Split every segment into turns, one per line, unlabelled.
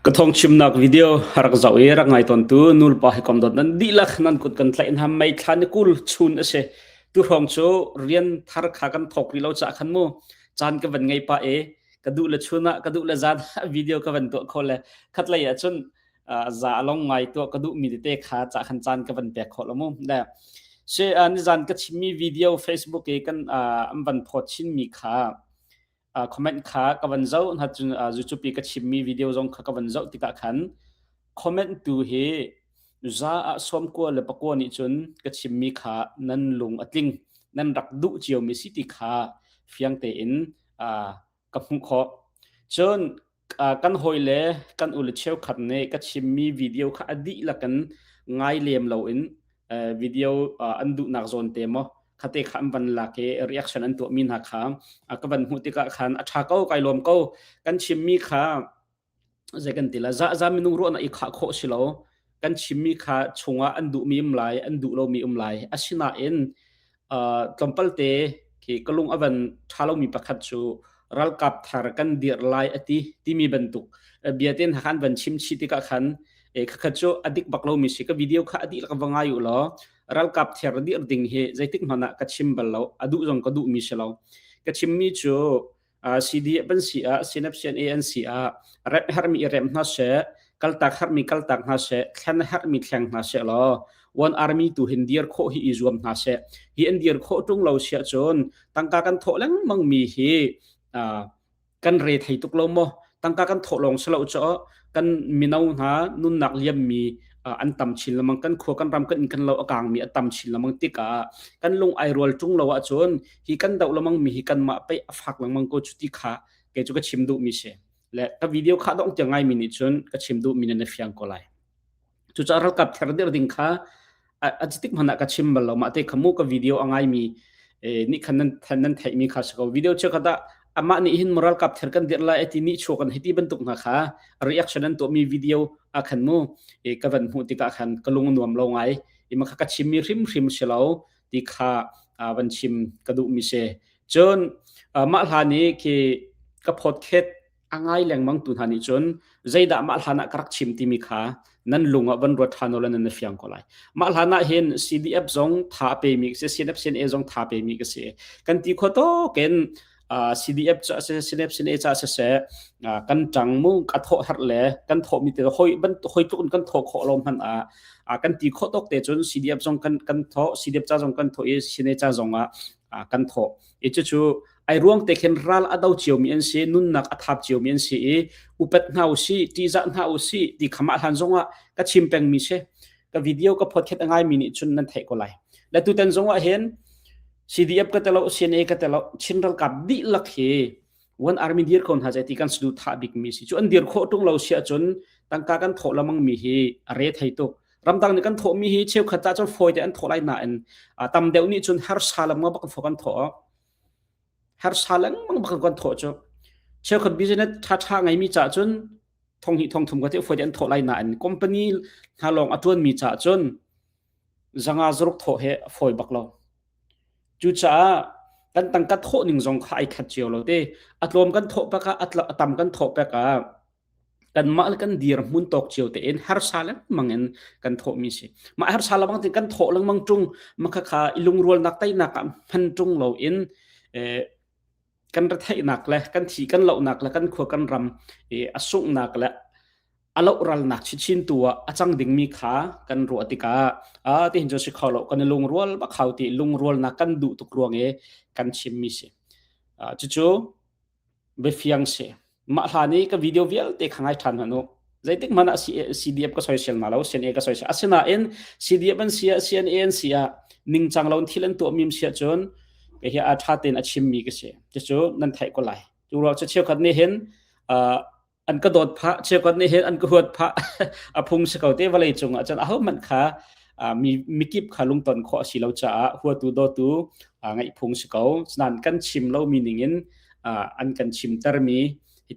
กระทงชิมนักวิดีโอรักเจ้ารักไงตอนตัวนูลปะให้คำดนั้นดีลักนั้นกุดกันใส่ทำไม่ทันกุลชุนเสตัวห้องโชเรียนทาร์ขากันทอกริเราจะขันโมจานกันวันไงปะกระดูละชุนะกระดูละจานวิดีโอกันวันตัวคนเลยคัดเลยจนจะลองไงตัวกระดูมีเตะขาจะขันจานกันวันแปลกคนละโมได้เช่อันจานก็ชิมมีวิดีโอ Facebook กันวันพอชิมมีขาคอมเมนต์ขากับวันเจ้าถ้าจุนจุดปีก็ชิมมีวิดีโอจงขากับวันเจ้าติกาขันคอมเมนต์ดูเฮจ้าสวมกัวเลปกัวนี่จุนก็ชิมมีขานั่นลงอัดลิงนั่นรักดุเจียวมีสิติขาเฟียงเตอินกับหุงขอจนกันหอยเล่กันอุลเชลขัดเนี่ยก็ชิมมีวิดีโอขาอดีละกันง่ายเลียมเราอินวิดีโออันดุนักโซนเตมคติขันบันลักเอรีแอคชั่นอันตัวมินหักขามก็บันหุติกะขันอัชาเก้าไกลลมเก้ากันชิมมีขาจะกันติละจะมินุงรู้นะอีกขาโคสิโลกันชิมมีขาชงอันดุมีลายอันดุเรามีลายอาชินาเอ็นจอมเปลเตที่กลุงอวันชาเรามีประคัตชูรัลกับทารกันดีร์ลายอติที่มีบรรทุกเบียดเต็นหันบันชิมชิติกะขันขัดชูอดิกบักเรามีสิกวิดีโอขาอดีละกวังอายุล้อรัลกับเทรดีร์ดิ่งเฮใจติกมันกัดชิมบัลเราอดุจงกดุมีเชลากัดชิมมีชูCD เป็นสีซีนับเซียน ANC เรมฮาร์มีเรมน่าเชกัลตักฮาร์มีกัลตักน่าเชแคนฮาร์มีแคนน่าเชลอวันอาร์มีตัวฮินเดียร์โคฮีอิจวมน่าเชฮินเดียร์โคตุงเราเชียจนตั้งการโถลังมังมีฮีกันเรทให้ตุกลมอตั้งการโถลงสลาวจ้อกันมินาวหานุนนักเลียมมีอันตำชินละมังกันขัวกันรำกันอินกันเราอากางมีอันตำชินละมังติกากันลงไอรัวจุงเราจนฮีกันดาวละมังมีฮีกันมาไปฝักละมังก็จุดที่ขาเกจุกชิมดูมีเชและถ้าวิดีโอขาต้องจะง่ายมินิจนก็ชิมดูมินในฟิยังก็ไลจุดจะรักกับเทรดเดอร์ดิ่งขาอาจจะติกมันก็ชิมบัลเรามาเตะขมูกับวิดีโอง่ายมีนี่ขันนั้นไทยมีขาสกวิดีโอเชื่อกันอามานี่หินมอรัลกับเทรกันเดียร์ละที่นี่โชกันให้ที่บรรทุกนะคะรีแอคชั่นนั้นตัวมีวิดีโอขันมูกับวันหูติกาขันกลุงนวมลงไงมันก็ชิมมีริมเชลาติขาวันชิมกระดูมิเชจนมาลานี้คือกับพอดแคสต์ง่ายแรงมังตุนหานิจนใจด่ามาลานะกรักชิมที่มีขานั่นลุงวันรถทานอลันนั่นฟิยังก็ไลมาลานะเห็น CDF จงท่าเปมิกเสียนับเสียนจงท่าเปมิกเสียกันที่ข้อโตกันCDF จะเสียนับเสียนจะเสียกันจังมุงกันโถหัดเล่กันโถมีแต่หอยบันหอยตุกกันโถขอลมพันกันที่ข้อโตเตจน CDF จงกันโถ CDF จะจงกันโถเสียนจะจงกันโถจู่ไอร่วงเตเข็นรัลอดาวเจียวมีอันเสียนุนนักอัฐบเจียวมีอันเสียอุปถัมภ์สีที่จะหน้าอุสีที่ขมาทันจงก็ชิมเป็งมีเชก็วิดีโอก็พอดแคสต์ง่ายมินิจนนั่นเทก็ไลและตัวเต็นจงเห็น CDF ก็แต่ละ CNA ก็แต่ละชินรัลกับดีลักเฮวันอาร์มีเดียร์คนหาใจที่กันสุดท้าบิกมีสิจนเดียร์โคตรงเราเสียจนตั้งการโถละมังมีเฮเรทให้ตุรำตังในกันโถมีเฮเชี่ยวขัดจนฟอยแต่อันโถไลน่าอันตำเดียวนี้จนฮาร์ซาลมังบักฟกันโถฮาร์ซาลังมังบักกันโถจ้ะเชื่อคนบิสเนสท่าไงมีจ่าจนทองหิทองทุ่มก็เที่ยวฟอยแต่อันโถไลน่าอันคอมพานีฮาลองอัตวันมีจ่าจนจังอาจรุกโถเฮฟอยบักเราจู่จ้ากันตั้งกันโถหนึ่งจงขาไอขัดเจียวเราเด้อัตลมกันโถปะกะอัตตำกันโถปะกะกันมากันดีร์มุนตกเจียวแต่เอ็นฮาร์ซาลังมังเอ็นกันโถมีสิมาฮาร์ซาลังมังถึงกันโถลังมังจุงมังค่าอิลุงรัวนักไตนักมันจุงเราเอ็นกันระไทนักเลยกันถีกันเหล่านักเลยกันขวกันรำอสุงนักเลยอลรัลนักชินตัวจังดิ่งมีขากันรัวติกาที่เห็นจะสิเขาเรากันลุงรัวบักเขาที่ลุงรัวนักกันดูตุกรวงกันชิมมีสิจู่เบฟยังสิมาหานี้ก็วิดีโอวิลเตะข้างไอ้ทันหันุใจติกมันCDF ก็สอยเชียงมาแล้ว CNA ก็สอยเชียอาศัยน่ะเอ็น CDF มันเสีย CNA เสียนิ่งจังเราที่เล่นตัวมิมเสียจนก็เฮียอาชาเต็นอาชิมมีก็เสียจู่นั่นไทยก็ไหลจู่เราจะเชี่ยวกันนี่เห็นอันก็โดดพระเชื่อกันนี่เห็นอันก็หวดพระพุงสกาวเตวเลยจงอาจารย์เอามันขามีกิบขาลุงตอนขอสิเราจะหัวตูโดตูไงพุงสกาวนั่นกันชิมเรามีนิ่งอันกันชิมตรมี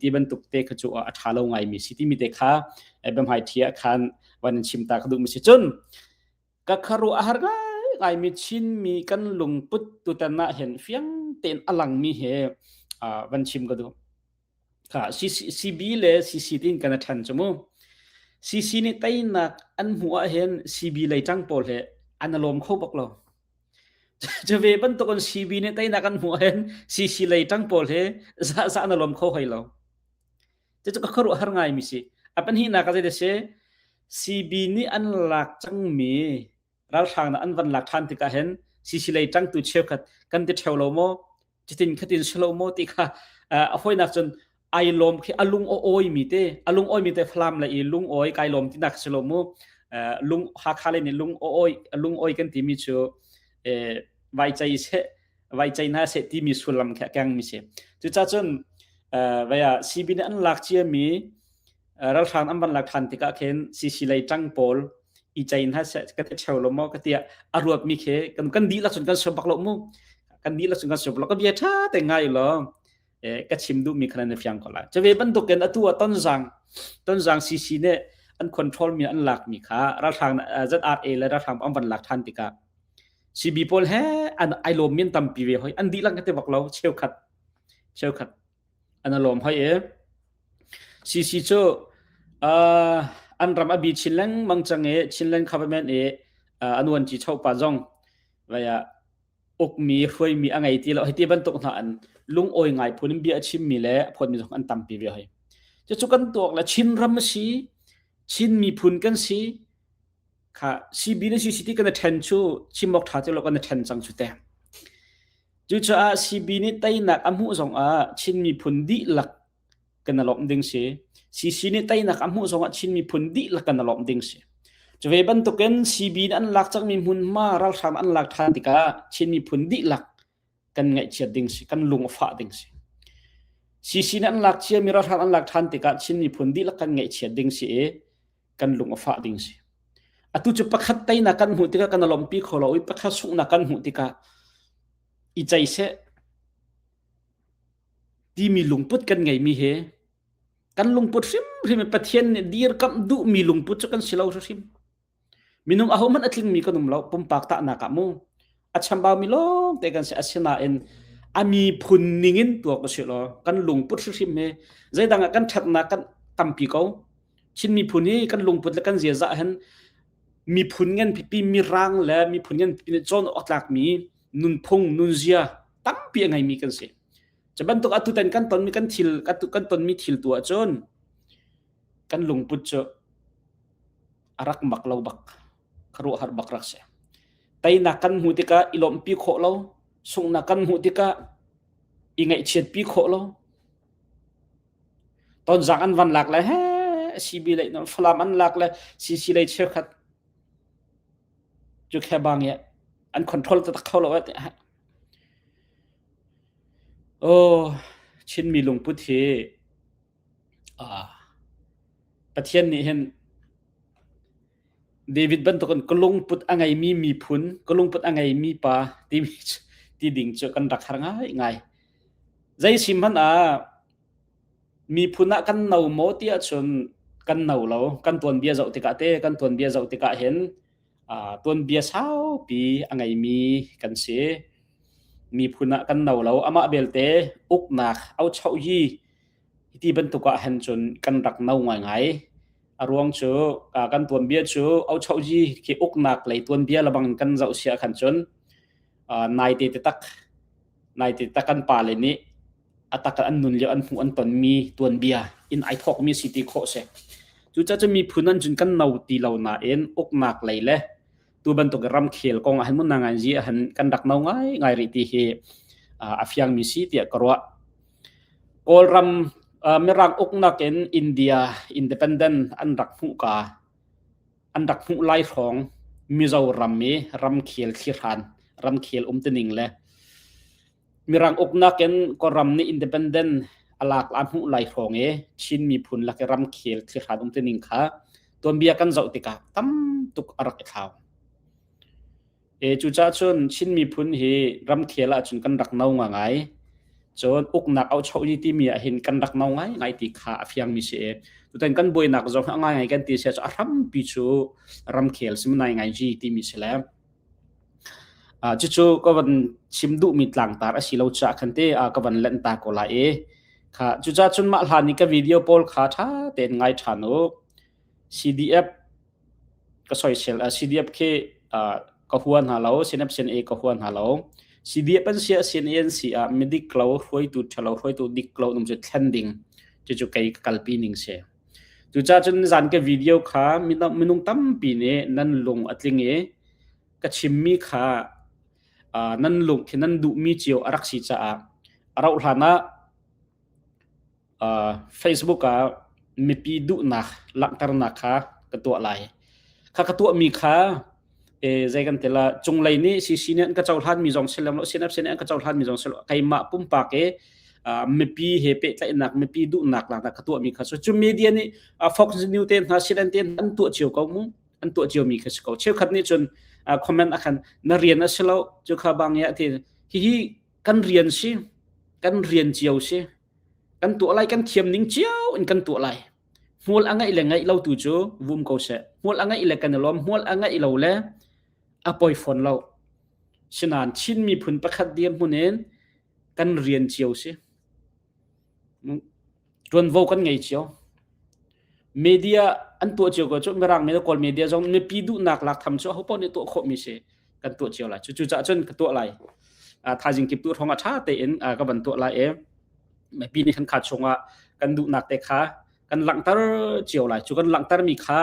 ที่บรรทุกเตะขจุอัฐาเราไงมีสิที่มีเตะขาบำหายเทียคันวันชิมตากระดูกมีสิจนก็คารุอาหารไงมีชินมีกันลุงปุตตุตันนะเห็นเฟียงเต็นอลังมีเหวันชิมกระดู ค่ะ CB เลย CC ตินกันทันจมู CC นี่ไตนักอันหัวเห็น CB เลยจังโปลเลยอันอารมณ์เข้าบอกเราจะเวบันตกน CB นี่ไตนักอันหัวเห็น CC เลยจังโปลเลยซะอันอารมณ์เข้าให้เราจะก็ครุหาง่ายมิสิอันนี้นักจะได้เส CB นี่อันหลักจังมีเราทางอันวันหลักทันที่ก็เห็น CC เลยจังตุเชี่ยวกันติดเชี่ยวโลโมจิตินคตินเชี่ยวโลโมที่ค่ะห้อยนักจนไอลมคืออลุงโอยมีเตอลุงโอยมีเตฟลามละอีลุงโอยไกลมที่นักเชี่ยวโลโมลุงฮักฮาเลนี่ลุงโอยกันที่มีเชื่อไว้ใจเสไว้ใจน่าเสที่มีสุลมแข็งมีเสจุดจ้าจนเวลา CB นี่อันหลักเชี่ยมีเราทางอันวันหลักทันที่ก็เห็น CC เลยจังโปลอีใจน่าเสก็จะเชี่ยวโลโมก็เตียอารวบมีเคกันดีละจนกันสบักโลโมกันดีละจนกันสบักก็เบียท่าแต่ง่ายหรอก็ชิมดูมีคะแนนฟังก็ละจะเวบันตุกันตัวต้นจัง CC เนี่ยอันคอนโทรลมีอันหลักมีค่ะเราทาง ZRA และเราทางอันวันหลักทันที่ก็ CB โปลแฮอันไอโลมมีนตัมปีเวหอยอันดีละก็เตบักเราเชี่ยวขัดอันอารมณ์หอยCC โจอันรำอบีชินเลงมังจังชินเลง government อันวันจีเช่าป่าจงว่าอกมีรวยมีอะไรที่เราให้ที่บรรทุกหานลุงโอยง่ายพูนบีอาชิมมีแล้วพอมีอันตัมปีเวียให้จะจุกันตัวละชินรำสีชินมีพูนกันสีค่ะซีบีนี่ซีที่กันเทนชูชิมบอกท่าที่เรากันเทนจังชุดเต็มจู่จ้าซีบีนี่ไต่หนักอันหูสองชินมีพูนดีหลักกันหลอมดึงสีCC นี่ไตนักอำหูสงะชินมีพุนดีละกันหลอมดิงสิจะเวบันตุกัน CB อันหลักจักมีมุนมาเราทำอันหลักทันติกาชินมีพุนดีหลักกันไงเชียดิงสิกันลุงฟ้าดิงสิ CC นี่อันหลักเชียมีเราทำอันหลักทันติกาชินมีพุนดีละกันไงเชียดิงสิกันลุงฟ้าดิงสิอตุจะประคัดไตนักกันหูติกากันหลอมปีขอเราประคัดสุกนักกันหูติกาอีใจเสที่มีลุงพุดกันไงมีเหกันลุงพุดริมประเทศเนี่ยดีร์กับดูมีลุงพุดจะกันสิเราริมมีนุ่งอาหุมันอัดลิงมีกันนุ่มเราปุ่มปากตาหนักมูอัดชัมบาวมีลงแต่กันเสียชนะอามีพุนนิงินตัวก็เสียเรากันลุงพุดริมใจดังกันชัดนักกันตัมปีเขาชินมีพุนนี้กันลุงพุดแล้วกันเสียจะเห็นมีพุนเงินปีมีรังและมีพุนเงินปีจอนออกหลักมีนุนพงนุนเสียตัมปียังไงมีกันเสียจะบรรทุกอัตุตันกันตอนมีกันทิลอัตุกันตอนมีทิลตัวจนกันลุงพุทธอารักบักเราบักครุหารบักรักเสียแต่นักกันหูติกาอิลอมปีโคเราส่งนักกันหูติกาอิงไอเชียดปีโคเราตอนจากอันวันหลักเลยซีบีเลยนฟลามันหลักเลยซีเลยเชื่อขัดจุดแค่บางเนี่ยอันคอนโทรลจะเข้าเราโอ้ชินมีลุงพุทธประเทศนี้เห็นเดวิดบันตุกันก็ลุงพุทธอังไงมีพุนก็ลุงพุทธอังไงมีปาที่ดิ่งเจอกันรักหางไงใจสิมันมีพุนกันเนาโมที่จนกันเนาเรากันตัวเบียเจ้าติกาเตกันตัวเบียเจ้าติกาเห็นตัวเบียเช้าปีอังไงมีกันเสมีพุนกันเนาเราอามาเบลเตอุกนักเอาเช่ายีที่บรรทุกเห็นจนกันรักเนาไงอารวงเชื่อกันตัวเบียเชื่อเอาเช่ายีที่อุกนักเลยตัวเบียระบังกันเจ้าเสียขันจนนายติตักกันป่าเลยนี้อัตกันอันนุนเลี้ยอันหูอันตนมีตัวเบียอินไอทอกมีสิทธิโคเสจู่จะมีพุนนั้นจนกันเนาตีเหล่านาอุกนักเลยเลยตัวบรรทุกรำเขียลกองหันมุนนางจีหันกันดักเนาไงริตีเฮอาฟยังมีสิเตียกรัวกอลรำเมรังอุกนักอินเดียอินดิเพนเดนต์อันดักมุกาอันดักมุไลของมิซาวรัมมีรำเขียลขี้รันรำเขียลตนิงเลยเมรังอุกนักก็รำนี่อินดิเพนเดนต์อลากอันมุไลของชินมีพุนลักรำเขียลขี้รันตนิงค่ะตัวเบียกันเจ้าติกาตั้มตุกอรักเท้าจู่จ้าจนชินมีพุนเฮรำเขียละจนกันรักเนาไงจนอุกนักเอาเช่ายีที่มีเห็นกันรักเนาไงตีขาเฟียงมีเสียตัวแต่กันบวยนักจงไงกันตีเสียจะรำปิจูรำเขียลสิมันไงจีที่มีเสียแล้วจู่ก็วันชิมดูมีหลังตาสิเราจะคันเตก็วันเล่นตาโกลา ค่ะจุจาจุนมาหลานี่ก็วิดีโอโพลค่ะท่าเต็นไงท่านโอ CDF ก็สอยเชลCDF เคก็ฮวนหาเรา CNF CNA ก็ฮวนหาเรา CDF เป็นเสีย CNC medical รวยตุชะเรารวยตุดิกเรานุ่มจะ trending จุไกกัลปีนิงเสจุจาจุนจันก็วิดีโอค่ะมินุงตั้มปีนี้นั่นลงอัดลิงก็ชิมมีค่ะนั่นลงที่นั่นดูมีเจียวรักษีจ้าเราหลานะFacebook มีปีดูนักหลังตรนักค่ะกระตัวอะไรค่ะกระตัวมีค่ะใจกันแต่ละจงไรนี่ซีเนี่ยก็เจ้าท่านมีจงเสลมแล้วเสียนับเสียเนี่ยก็เจ้าท่านมีจงเสลใครมาปุ่มปากมีปีเฮเปตนักมีปีดูนักหลังกระตัวมีค่ะส่วนจุดมีเดียนี่Fox News เต็นหาเสียนเต็นอันตัวเจียวก็มุอันตัวเจียวมีค่ะเขาเชื่อขัดนี่จนคอมเมนต์อาคันนักเรียนนะเสลาจุดข้าบางอย่างที่ฮีกันเรียนสิกันเรียนเจียวสิกันตัวอะไรกันเทียมนิ่งเจียวอินกันตัวอะไรมัวละไงเลยไงเราตู่โจวุมเขาเสมัวละไงเลยกันล้อมมัวละไงเราเล่อปอยฝนเราฉะนั้นชินมีผลประคัดเดียมหุ่นเองกันเรียนเจียวสิจนโวกันไงเจียวมีเดียอันตัวเจียวก็จนไม่รังไม่ต้องกอลมีเดียจงไม่ปีดูนักหลักทำชั่วเขาป้อนในตัวโคมีเสกันตัวเจียวละจู่ๆจะจนกันตัวอะไรถ้าจริงกิบตัวท้องอาชาเตนก็บันตัวอะไรไม่ปีนี้ขันขาดชงกันดูนักแต่ขากันหลังตาเจียวละจู่กันหลังตามีขา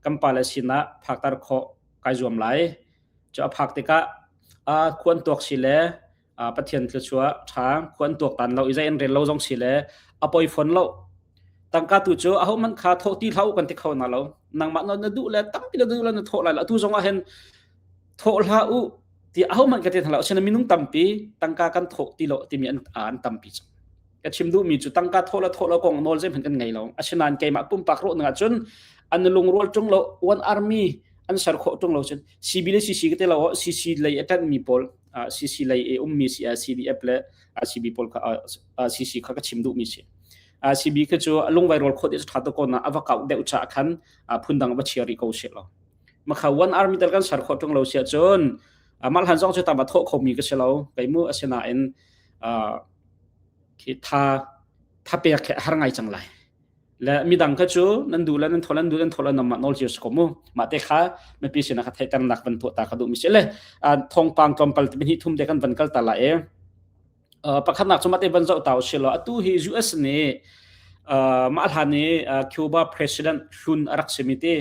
กัมปาเลสินะภาคตาร์โคกายจวมไหลจะภาคติกะควรตัวสิเลปะเทียนคือชัวทางควรตัวตันเราอิจเอ็นเรนเราจงสิเลอปอยฝนเราตั้งกาตุโจเอามันขาโทตีเท่ากันที่เขาหน้าเรานางมันนดูแลตั้งที่เราดูแลนโทอะไรละตู้จงว่าเห็นโทลาอุที่เอามันกันที่เราฉะนั้นมีนุ่งตั้มปีตั้งกากันโทตีเราที่มีอันตั้มปีจังก็ชิมดูมีจุดตั้งกาโทละกองโนลเซมเห็นกันไงเราฉะนั้นเกมปุ่มปากโรนงาจนอันลงรัวจงเราวันอาร์มีอันสารโคจงเราเช่นซีบีเลซีซีก็เตเราซีซีเลยอันมีพอลซีซีเลยมีซีดีเอฟเลยซีบีพอลซีซีเขาก็ชิมดูมีเช่ซีบีก็จะลงไวรัลโคดจะทัดตัวคนอวกาศเดือดจากขันพุ่นดังบัชเชียริโกเช่เรามาข่าววันอาร์มีแต่กันสารโคจงเราเสียจนมาหันจงจะตามมาโทษเขามีก็เช่เราไปมั่วเสนาเอ็นคิดถ้าเปียกแค่หาไงจังไรและมีดังก็จูนั่นดูแล้วนั่นทอลันดูนั่นทอลันนำมาโนลจิสกมุมาเตค่ะไม่ปีเสนาคัดให้ตันนักบรรทุกตากระดูมิเชลเลยทองปังกอมปัลติบินฮิทุ่มเด็กันบรรกัลตาลาประคับนักสมัติบรรจุเต่าเชลล์ตู้ฮิจูเอสเนี่ยมาหานี่คิวบาประธานชุนอารักษมิติ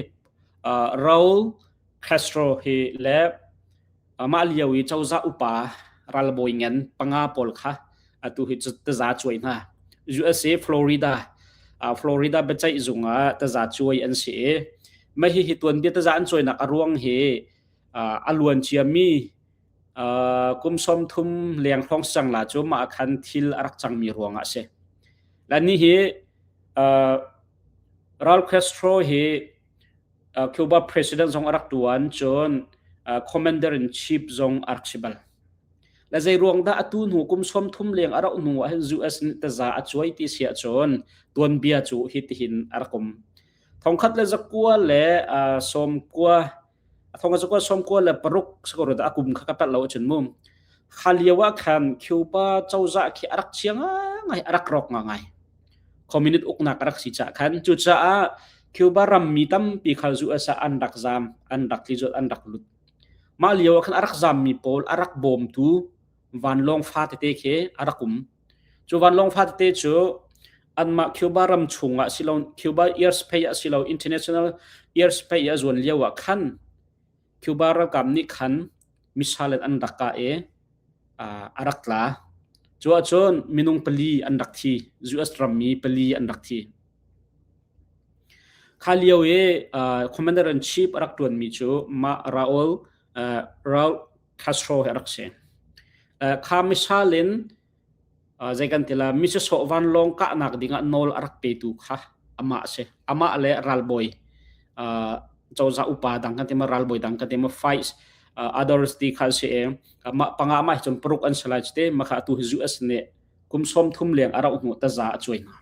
ราอูลคาสโตรเฮและมาเลียวิเจ้าซาอุปารัลโบยเงินปังอาปอลค่ะตู้ฮิจุดจะช่วยนะยูเอสเอฟลอริดาฟลอริดาเป็นใจจุงตะจัดช่วยอันเสียไม่ให้ตัวนี้ตะจัดช่วยนักร่วงเฮอลวนเชียมีกุมสมทุมเลี้ยงท้องสังลาจูมาคันทิลรักจังมีร่วงเสียและนี่เฮรัลเคสโตรเฮคิวบาประธานทรงรักตัวนจนคอมมานเดอร์อินชีฟทรงอาร์คิบัลและใจรวงได้ตุนหูกุมสมทุมเลี้ยงอารักหนูให้จูเอสนิตะจัดช่วยที่เสียจนตัวนเบียจูฮิตหินอารักมทองคัดเลจักกัวและสมกัวทองคัดจักกัวสมกัวและปรุกสกุลดอากุมขกับเราจนมุมขาเลียวขันคิวปาเจ้าจะขี้อารักเชียงไงอารักรอกไงคอมมิวนิตอุกนักอารักสิจ่าขันจุดจะคิวบารัมมีตั้มปีขาจูเอสอันดักซามอันดักลิจดอันดักลุดมาเลียวขันอารักซามมีโพลอารักบอมตูวันลงฟาเตเคอารักุมจูวันลงฟาเตจูอันมาคิวบารัมชุงสิลาคิวบาเอียร์สเปียสิลาอินเตอร์เนชั่นแนลเอียร์สเปียส่วนเลียวขันคิวบารัมกับนิขันมิสฮาเลนอันดักกาอารักลาจูอาจนมินุงปลีอันดักทีจูเอสรัมมีปลีอันดักทีขาเลียวคอมมานเดอร์อินชีฟอารักตัวนมีจูมาราอูลคาสโตรอารักเซนข้ามิชาลินใจกันทีละมิสโซวันลงกะนักดิ่งนอลอารักเปตุค่ะอามาเสอามาเลรัลบอยเจ้าจะอุปาดังกันที่มารัลบอยดังกันที่มาไฟส์others ที่เขาเสียมาปังอามาจนปรุกอันสลายเตมาข้าตัวฮิจูเอสเนกุมสมทุมเลี้ยงอารักหัวตาจ่าช่วยนะ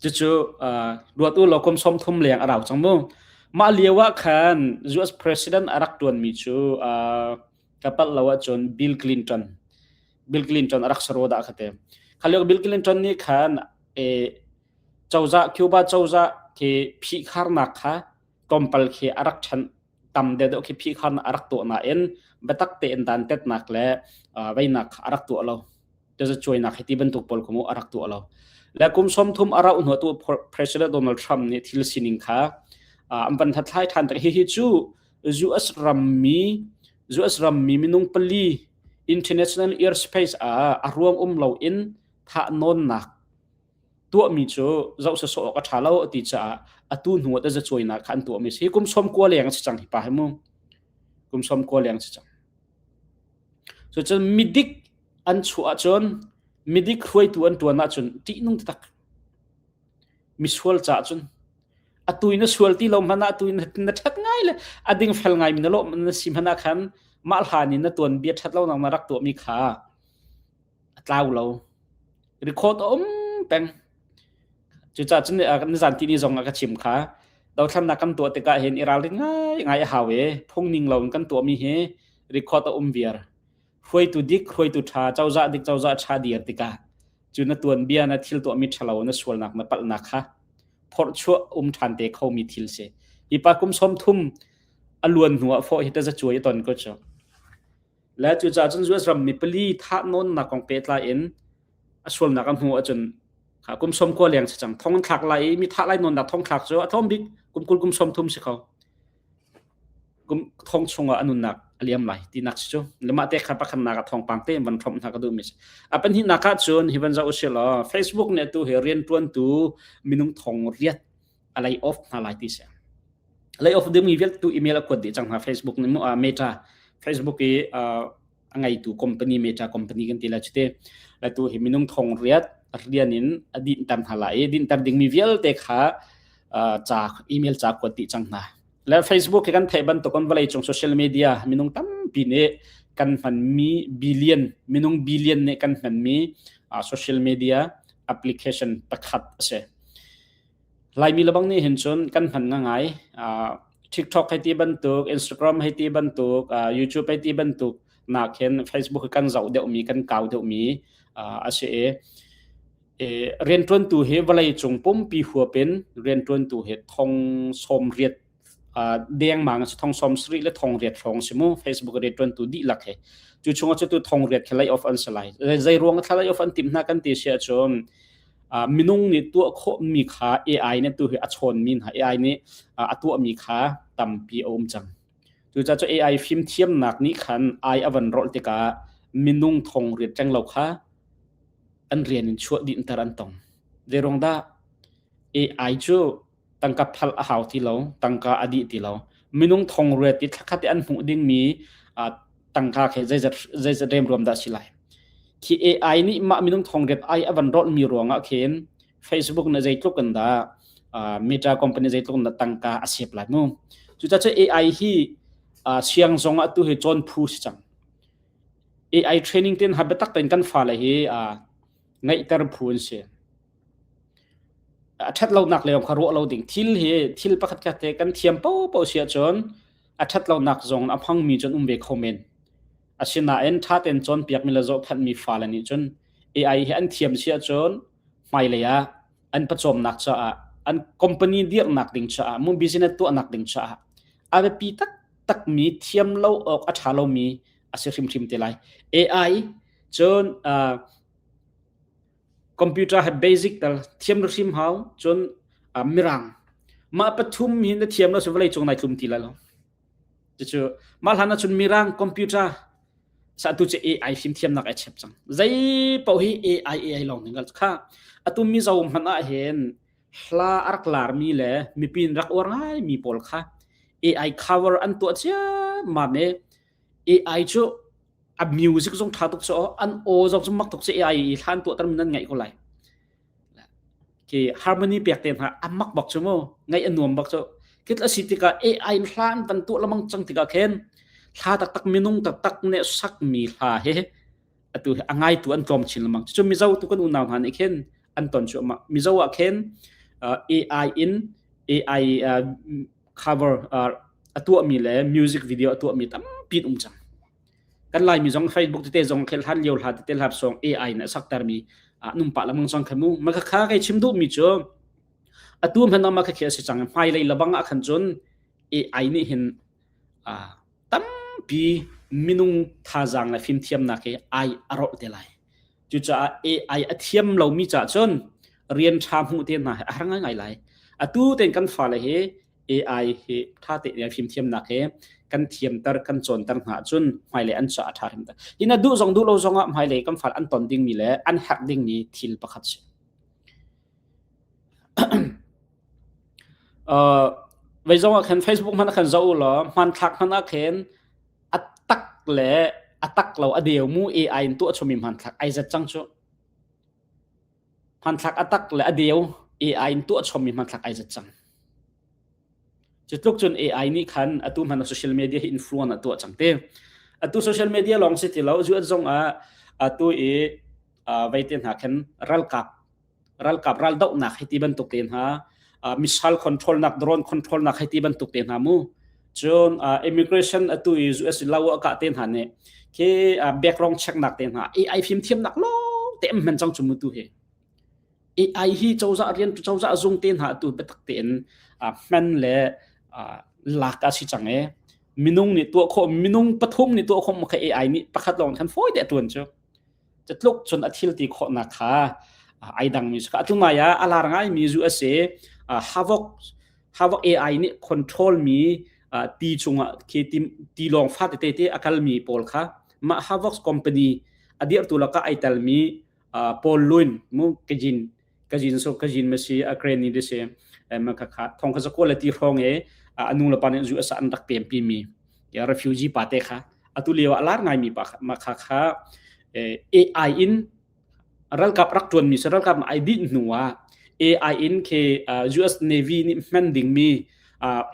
จู่ๆดูตัวเรากุมสมทุมเลี้ยงอารักจังมั้งมาเลียวขัน US President อารักตัวนมีจูกับเราจนบิลคลินตัน Bill Clinton arak saroda khate khaliok Bill Clinton ni khan chawza Cuba chawza ke phi kharna kha kompal khe arak than tam de do ke phi kharna arak to na en batak te en dan tet nak le vainak arak to lo de choi nak heti ban tuk pol komo arak to lo la kum som thum ara un tu President Donald Trump ni thil sining kha amban thathlai than ta hi chu US rammi minung pali international airspace aruang lo in tha non nak tu mi chu zau sa so ka thalo ti cha atu nuwa ta choi na khan tu mi si kum som ko leng chi chang hi pa mu kum som ko leng chi chang so chen midik an chu a chon midik khoi tu an tu na chun ti nung tak mi swal cha chun atuina swal ti lo mana atuina na thak ngai le ading fel ngai mi na lo na simhana khan mal hani na ton bia that lo nang marak tu mi kha atlaw lo record peng chu cha chun an zan ti ni zong ka chim kha daw thlam na kam tu te ka hen iral ngai hawe phongning lo kan tu mi he record viar khoi tu dik khoi tu tha chawza dik chawza tha dir tika chuna tuan bia na thil to mi thalo na swal nak na pal na kha phor chu than te khau mi thil se ipa kum som thum alun nuwa fo hita za chuai ton ko cho la chu cha chun US ram mi pali tha non na kong petla in aswal na kam hu achun kha kum som ko leng chang thong thak lai mi tha lai non na thong thak cho athom bik kum som thum se khau kum thong chunga anun nak aliam lai ti nak chu lema te kha pa khan na ka thong pang te ban thom na ka du mis apan hi na ka chun hi ban za usela Facebook ne tu herian tuan tu minung thong riat alai off na lai ti se lay off dem email tu email ko di chang ha Facebook ni mo Meta Facebook e angai tu company Meta company kan tila chute la tu hi minung thong riat rianin adin tam halai din tar ding mi vel te kha cha email cha ko ti chang na la Facebook kan thaiban to kon valai chung social media minung tam pine kan fan mi billion minung billion ne kan fan mi social media application pakhat ase lai mi labang ni hinchon kan fan nga ngai TikTok hai ti ban tuk Instagram hai ti ban tuk YouTube hai ti ban tuk na khen Facebook kan zau de mi kan kaw de mi ase rian tuan tu he valai chung pom pi huwa pen rian tuan tu he thong som riat deng mang thong som sri le thong riat thong simu Facebook riat tuan tu di lak he chu chunga chu tu thong riat khlai of an salai zai ruang thalai of an tim na kan ti sia chom minung ni tu kho mi kha AI ne tu he achon min ha AI ni atu mi kha tampi om chang chu cha AI film thiam nak ni khan ai avan rol te ka minung thong riat chang lo kha an rian in chuat din taran tong de rong da AI chu tangka phal a haw ti lo tangka adi ti lo minung thong riat ti thakhat an hu ding mi tangka khe zai rem rom da silai ki AI ni ma minung thong riat ai avan rol mi ronga khen Facebook na zai tluk kan da Meta company zai tluk na tangka asep lai mu chu cha AI hi siang zonga tu he chon phu si chang AI training ten habetak ten kan fa la hi ngai tar phun se athat lo nak leom kharo lo ding thil pakhat ka te kan thiam po sia chon athat lo nak zong aphang mi chon umbe comment asina en that en chon piak mila zo khan mi fa la ni chon AI he an thiam sia chon mai le ya an pachom nak cha an company dir nak ding cha mu business tu nak ding cha ave pi tak mi thiam lo ok athalo mi ase thim te lai AI chon computer have basic tal thiam ro sim how chon mirang ma pathum hin na thiam lo so lai chong nai thum ti la lo chu mal hana chun mirang computer sa tu che AI sim thiam nak achep chang zai pau hi AI long ningal kha atum mi zawm hana hen hla arklar mi le mi pin rak war ngai mi pol kha AI cover an to cha ma ne AI chu a music zong thatuk so an o zong mak tok che AI than to tar nan ngai ko lai ki harmony pek ten ha amak bak chumo ngai anuam bak cho kit la sitika AI hlan tan tu lamang chang tika khen tha tak minung tak ne sak mi tha he atu angai tu an tom chin lamang chu mi zau tu kan unaw han khen an ton chu ma mi zau a khen AI in AI cover atu mi le music video atu mi tam pin chang kan lai mi jong Facebook te jong khel han liol ha te lap song AI na saktar mi num pa lamang jong khamu ma kha kai chimdu mi cho atum han ma kha khe se chang mai lei labang a khan chon AI ni hin tam pi minung tha jang la phim thiam na ke ai aro te lai chu cha AI a thiam lo mi cha chon rian tha mu te na aranga ngai lai atu ten kan fa le he AI he tha te ya phim thiam na ke kan thiam tar kan chon tar nga chun mai le an cha tharim ta ina du jong du lo zonga mai le kam fal an ton ding mi le an hak ding ni thil pakhat se vai zonga khan Facebook man khan zo lo man thak man a khen atak le atak lo adeu mu AI tu chomi man thak ai za chang chu man thak atak le adeu AI tu chomi man thak ai za chang chutluk chun AI ni khan atu man social media hi influence atu changte atu social media long se ti lo ju zong atu vaiten ha khan ral kap ral dau na khiti ban tuk ten ha missile control nak drone control nak khiti ban tuk ten ha mu chun immigration atu US law ka ten ha ne ke background check nak ten ha AI phim thiam nak lo te man chang chu mu tu he AI hi chawza rian chawza zung ten ha tu betak ten man le laka si change minung ni tu kho minung pathum ni tu kho ma kha AI ni pakhat long khan foi de tuan chu chatluk chun athil ti kho na kha ai dang mi ka tunga ya alar ngai mi ju ase havok AI ni control mi ti chunga ke ti long fa te akal mi pol kha ma havok company adir tu la ka aital mi pol luin mu kajin so kajin masi akren ni de se ma kha thong kha quality rong anu la pan ju asa an dak pmp mi ya refugee pate kha atu lewa alar ngai mi pa ma kha AI in ral kap rak tuan mi ral kap ID nuwa AI in ke US Navy ni mending mi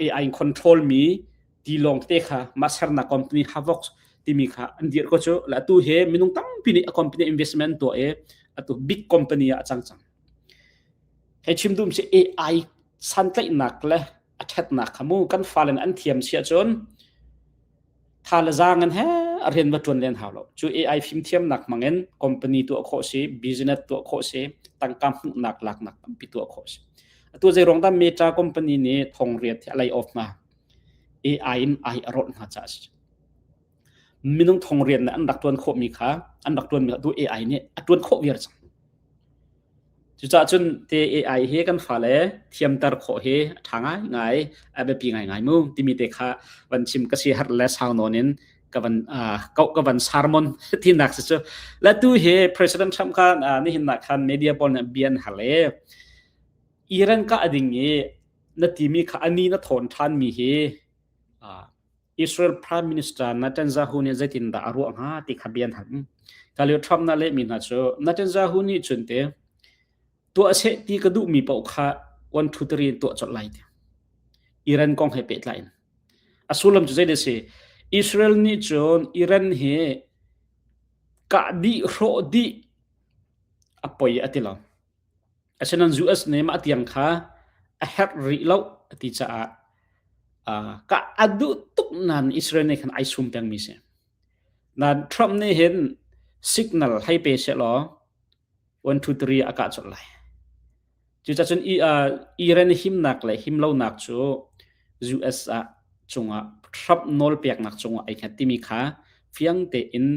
AI control mi ti long te kha masar na company havok ti mi kha andir ko cho la tu he minung tam pini company investment to atu big company ya chang he chimdum se AI san tlai nak le athat na khamu kan falen an thiam sia chon thala zangan he arhen wa tun len hawlo chu AI phim thiam nak mangen company tu kho se business tu kho se tangkam nak lak nak pi tu kho se tu je rong da meta company ni thong riat lay off ma AI in ai arot na cha minung thong riat na an dak tuan kho mi kha an dak tuan mi tu AI ni atun kho wir chang chu cha chun te AI he kan fa le thiam tar kho he thanga ngai abe pi ngai mu timi te kha wan chim ka si har la saw nonin ka van sarmon tin nak se la tu he president Trump ka ni hin na khan media pon bian hale Iran ka ading ni na timi kha ani na thon than mi he Israel Prime Minister Netanyahu ne zatin da aru nga ti khabian han kalio Trump na le mi na cho Netanyahu ni chunte to ase ti ka du mi pau kha 1 2 3 to chot lai Iran kong he pet line asulam chu de se Israel ni chon Iran he ka di ro di apoi atila asanan US ne ma tiang kha a hat ri lo ti cha ka adu tuk nan Israel ne khan ai sum pang mi se na Trump ne hen signal hai pe se lo 1 2 3 aka chot lai chu cha chun Iran him nak le him lo nak chu US chunga Trump nol pek nak chunga ai kha timi kha fiang te in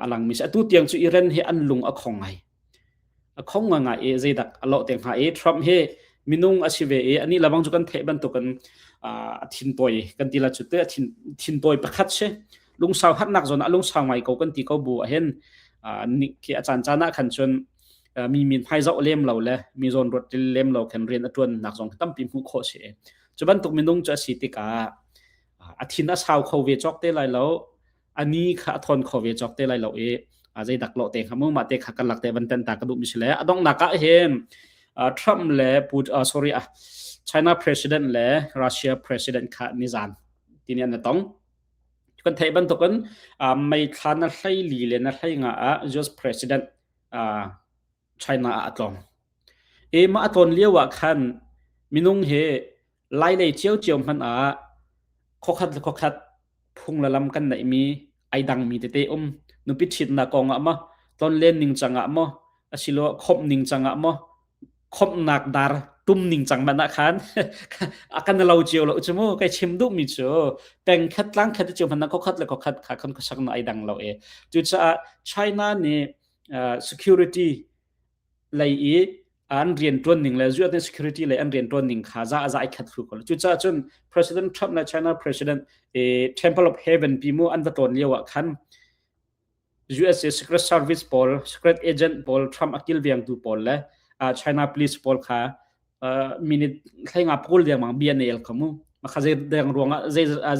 alang mi sa tu tiang chu Iran he an lung a khongai a khonga nga zeidak alo teng ha Trump he minung asive ani labang chu kan the ban to kan thin toy kan tila chu te thin toy pakhat se lung saw hat nak zon alung saw ngai ko kan ti ko bu a hen ni ki achan chana khan chun mi min phai zo lem lo le mi zon rot lem lo khan ren atun nak zong tam pi mu kho se chuban tuk minung cha si ti ka athina saw kho ve chok te lai lo ani kha thon kho ve chok te lai lo azai dak lo te khamu ma te kha kan lak te ban tan ta ka du mi sele adong naka hen Trump le China president le Russia president kha nizan tinian na tong kan thai ban to kan mai thana hlai li le na hlai nga just president China atlong ma aton lewa khan minung he lai le chiao man khokhat phung la lam kan nai mi ai dang mi te te nu pi thit na ko nga ma ton len ning changa mo asilo khop ning changa mo khop nak dar tum ning chang ma na khan akan lo chiu lo chmo kai chim du mi chu peng khat lang khat chu man na ko khat le ko khat kha khan ko sak na ai dang lo e chu cha China ni security lai e an rian ton ning le zu at security le an rian ton ning kha za ai khat fu ko chu cha chun President Trump na China President Temple of Heaven pi mu an va ton lewa khan USA Secret Service Paul Secret Agent Paul Trump akil viang tu Paul le China Police Paul kha minute thainga Paul dia mang BNL kamu makha je dang ronga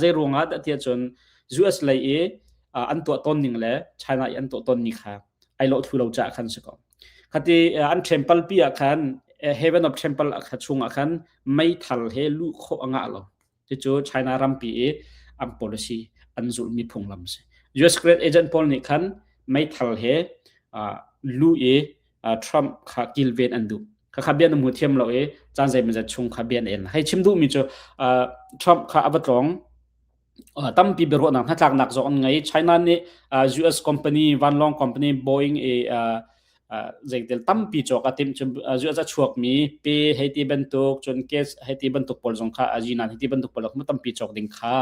je ronga da tia chon US lai e an to ton ning le China an to ton ni kha ai lo thu lo cha khan se ko khati an temple pi akhan Heaven of Temple akha chung akhan mai thal he lu kho anga lo ti chu China ram pi e am policy an zul mi phung lam se US Secret Agent Paul ni khan mai thal he lu e Trump kha kilven andu kha khabian mu thiam lo e chan jai ma ja chung khabian en hai chimdu mi chu Trump kha abatlong tam pi bero na thak nak zo on ngai China ni US company Wanlong company Boeing e jengtel tam pi chok atim chu US chuak mi pe heti bentuk chon case heti bentuk pol jong kha ajina heti bentuk pol ma tam pi chok ding kha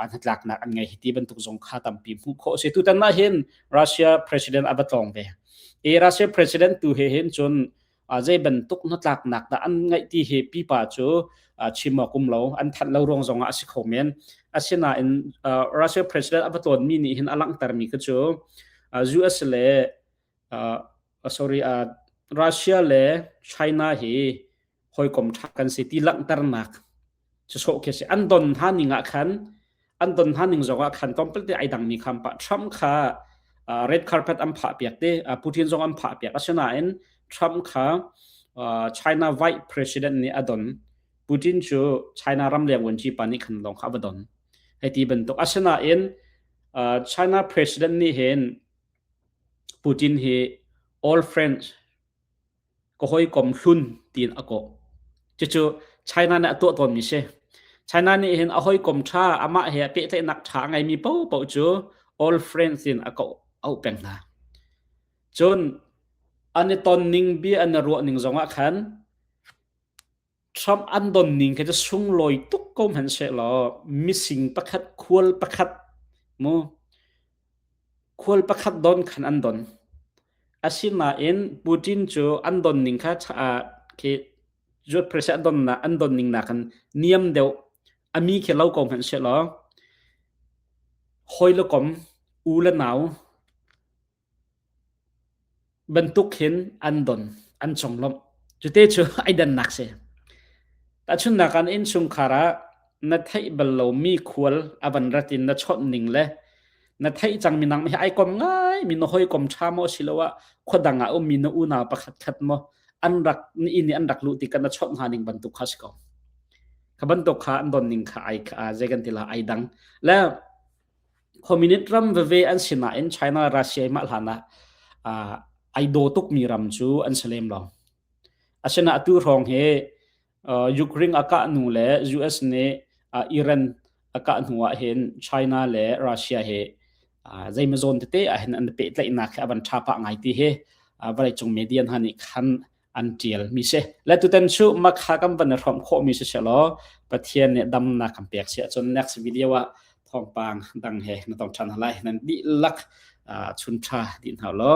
an hatlak nak an ngai heti bentuk jong kha tam pi mu kho se tu tan na hin Russia president abatlong be Russia president tu he hen chon ajai bentuk natlak nak da an ngai ti he pi pa chu chima kum lo an that lo rong zonga asi khomen asina in Russia president abaton mi ni hin alang tar mi ka chu US le Russia le China hi hoi kom thakan city lang tar nak chu so ke se an don haninga khan an don haning zonga khan complete ai dang mi kham pa Trump kha red carpet am pha piak te Putin zong am pha piak asana in Trump kha China vice president ni adon Putin chu China ram leng won chi pani khan long kha badon heti ben to asana in China president ni hen Putin he all friends ko hoi kom hlun tin ako chu China na to ton mi se China ni hen a hoi kom tha ama he pe te nak tha ngai mi po chu all friends in ako au peng na chon ane ton ning bi an ro ning zonga khan Trump an don ning ke sung loi tuk kom han se lo missing pakhat khol pakhat mo khol pakhat don khan an don asina in Putin chu an don ning kha ke jot pressure don na an don ning na khan niam deu ami ke lau kom han se lo hoi lo kom u la naw bentuk hin an don an chonglom chute chu aidan nak se ta chun na kan in sung khara na thai ballo mi khwal aban ratin na chot ning le na thai chang minang me ai kom ngai min hoi kom chamo silawa khodanga o min u na pakhat khat mo an rak ni ini an rak lu ti kan na chot haning bentuk khas ko khaban to kha an don ning kha ai kha jegan tila ai dang la communist ram ve an sina in China Russia ma lana ai do tuk mi ram chu an salem lo asana tu rong he Ukraine aka nu le US ne Iran aka nuwa hen China le Russia he zaimazon te a hen an pe tlai na kha ban thapa ngai ti he vai chung median hani khan an tial mi se la tu tan chu ma kha kam ban rom kho mi se lo pathian ne dam na kam pek se chon next video wa thong pang dang he na tong chan halai nan di lak chun tha din ha lo